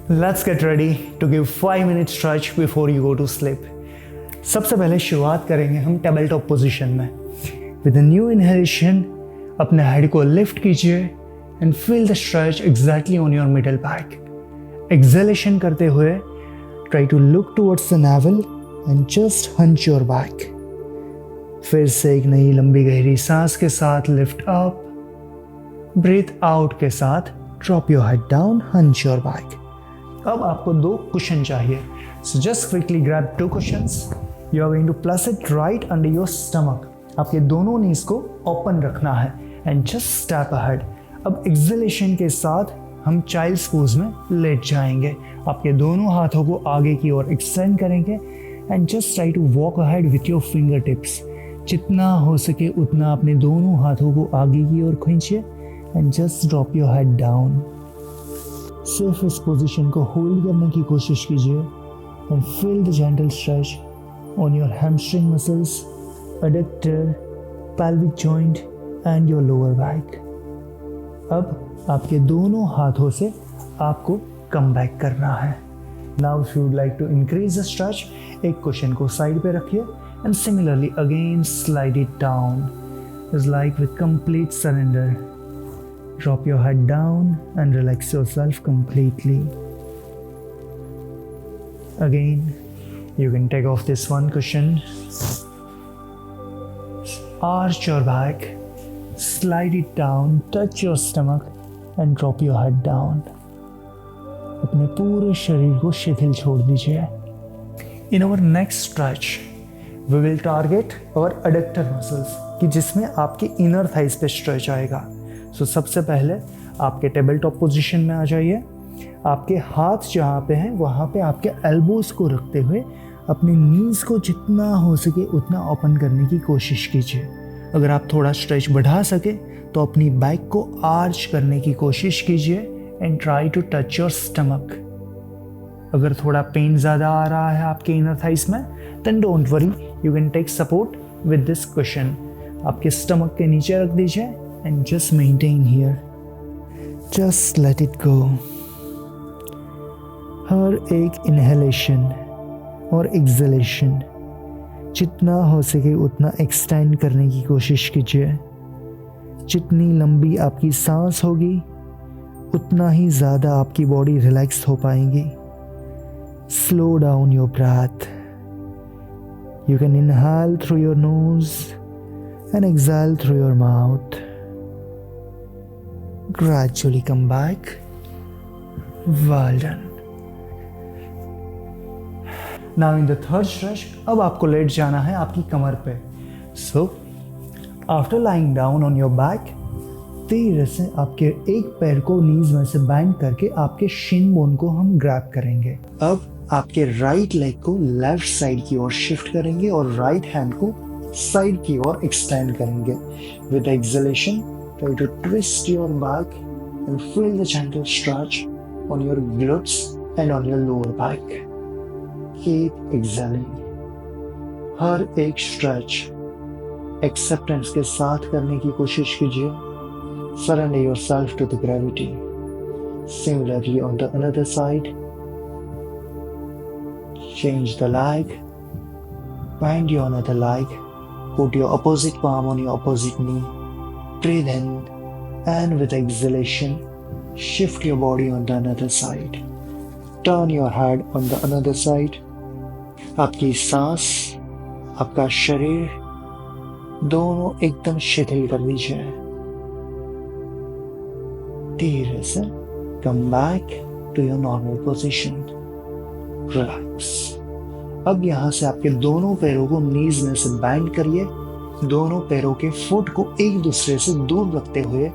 Let's get ready to give 5 minute stretch before you go to sleep. सबसे पहले शुरुआत करेंगे हम टेबल टॉप पोजीशन में. With a new inhalation, अपने हेड को लिफ्ट कीजिए and feel the stretch exactly on your middle back. Exhalation करते हुए try to look towards the navel and just hunch your back. फिर से एक नई लंबी गहरी सांस के साथ लिफ्ट अप. ब्रीथ आउट के साथ drop your head down, hunch your back. अब आपको 2 कुशन चाहिए. So just quickly grab 2 cushions. You are going to place it right under your stomach. आपके दोनों नीज को ओपन रखना है and just step ahead. अब एक्सहेलेशन के साथ हम चाइल्ड्स पोज में लेट जाएंगे. आपके दोनों हाथों को आगे की ओर एक्सटेंड करेंगे and just try to walk ahead with your fingertips. जितना हो सके उतना अपने दोनों हाथों को आगे की ओर खींचिए and just drop your head down. सिर्फ इस पोजीशन को होल्ड करने की कोशिश कीजिए and feel the gentle stretch on your hamstring muscles, adductor, pelvic joint and your lower back. अब आपके दोनों हाथों से आपको कम बैक करना है. Now if you would like to increase the stretch, एक क्वेश्चन को साइड पे रखिए and similarly again slide it down. It's like with complete surrender. Drop your head down and relax yourself completely. Again, you can take off this one cushion. Arch your back, slide it down, touch your stomach and drop your head down. अपने पूरे शरीर को शिथिल छोड़ दीजिए. In our next stretch, we will target our adductor muscles कि जिसमें आपके inner thighs पे stretch आएगा. So सबसे पहले आपके टेबल टॉप पोजीशन में आ जाइए. आपके हाथ जहाँ पे हैं वहाँ पे आपके एल्बोज को रखते हुए अपने नीज को जितना हो सके उतना ओपन करने की कोशिश कीजिए. अगर आप थोड़ा स्ट्रेच बढ़ा सके तो अपनी बैक को आर्च करने की कोशिश कीजिए and try to touch your stomach. अगर थोड़ा पेन ज़्यादा आ रहा है आपके इनर थाइस में then don't worry, you can take support with this question. आपके स्टमक के नीचे रख दीजिए and just maintain here. Just let it go. हर एक inhalation और exhalation जितना हो सके उतना extend करने की कोशिश कीजिए. जितनी लंबी आपकी सांस होगी उतना ही ज़्यादा आपकी बॉडी रिलैक्स हो पाएगी. Slow down your breath. You can inhale through your nose and exhale through your mouth. Gradually come back. Well done. Now in the third stretch, अब आपको लेट जाना है आपकी कमर पे. So after lying down on your back, धीरे से आपके एक पैर को नीज में से बैंड करके आपके शिन बोन को हम ग्रैब करेंगे. अब आपके राइट लेग को लेफ्ट साइड की ओर शिफ्ट करेंगे और राइट हैंड को साइड की ओर एक्सटेंड करेंगे. With exhalation, try to twist your back and feel the gentle stretch on your glutes and on your lower back. Keep exhaling. हर एक stretch acceptance के साथ करने की कोशिश कीजिए. Surrender yourself to the gravity. Similarly on the another side, change the leg, bend your another leg, put your opposite palm on your opposite knee. Breathe in and with exhalation, shift your body on the another side. Turn your head on the another side. आपकी सांस, आपका शरीर दोनों एकदम शिथिल कर दीजिए. धीरे से come back to your normal position. Relax. अब यहाँ से आपके दोनों पैरों को नीज में से बैंड करिए. दोनों पैरों के फुट को एक दूसरे से दूर रखते हुए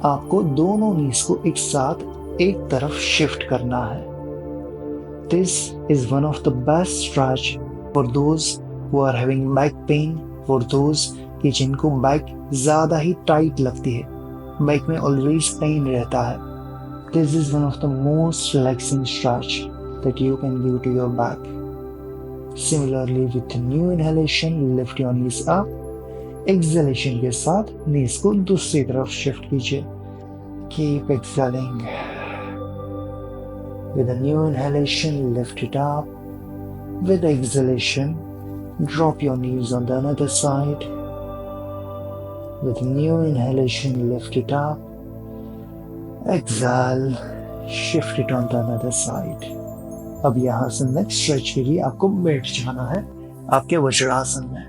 आपको दोनों नीज को एक साथ एक तरफ शिफ्ट करना है. This is one of the best stretch for those who are having back pain, for those कि जिनको बैक ज़्यादा ही टाइट लगती है, बैक में ऑलवेज पेन रहता है. This is one of the most relaxing stretch that you can give to your back. Similarly with new inhalation, lift your knees up. Exhalation के साथ knees को दूसरी तरफ शिफ्ट कीजिए. Keep exhaling. With a new inhalation, lift it up. With exhalation, drop your knees on the another side. With new inhalation, lift it up. Exhale, shift it on the another side. अब यहाँ से next stretch के लिए आपको बैठ जाना है आपके वज्रासन में.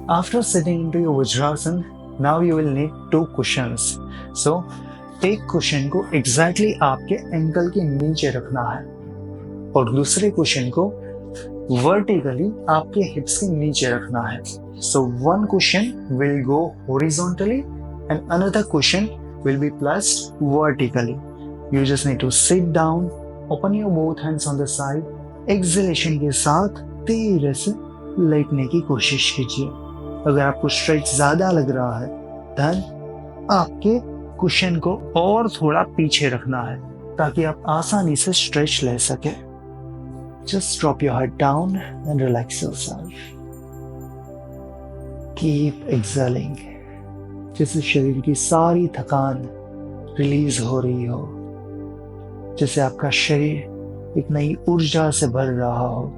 After sitting into your Vajrasan, now you will need 2 cushions. So, एक कुशन को exactly आपके एंकल के नीचे रखना है और दूसरे कुशन को vertically आपके हिप्स के नीचे रखना है. So, one cushion will go horizontally and another cushion will be placed vertically. You just need to sit down, open your both hands on the side, exhalation के साथ धीरे से लेटने की कोशिश कीजिए. अगर आपको स्ट्रेच ज्यादा लग रहा है then आपके कुशन को और थोड़ा पीछे रखना है ताकि आप आसानी से स्ट्रेच ले सके. Just drop your head down and relax yourself. Keep exhaling. जैसे शरीर की सारी थकान रिलीज हो रही हो, जैसे आपका शरीर एक नई ऊर्जा से भर रहा हो,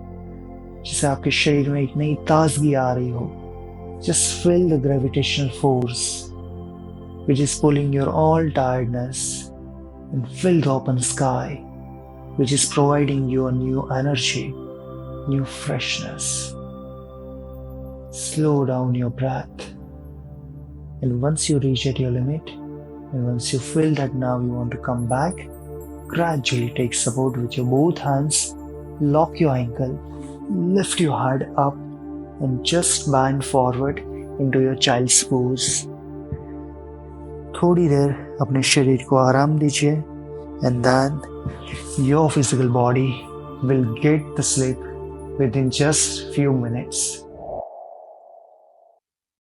जैसे आपके शरीर में एक नई ताजगी आ रही हो. Just feel the gravitational force which is pulling your all tiredness, and feel the open sky which is providing you a new energy, new freshness. Slow down your breath, and once you reach at your limit, and once you feel that now you want to come back, gradually take support with your both hands, lock your ankle, lift your head up, and just bend forward into your child's pose. थोड़ी देर अपने शरीर को आराम दीजिए and then your physical body will get the sleep within just few minutes.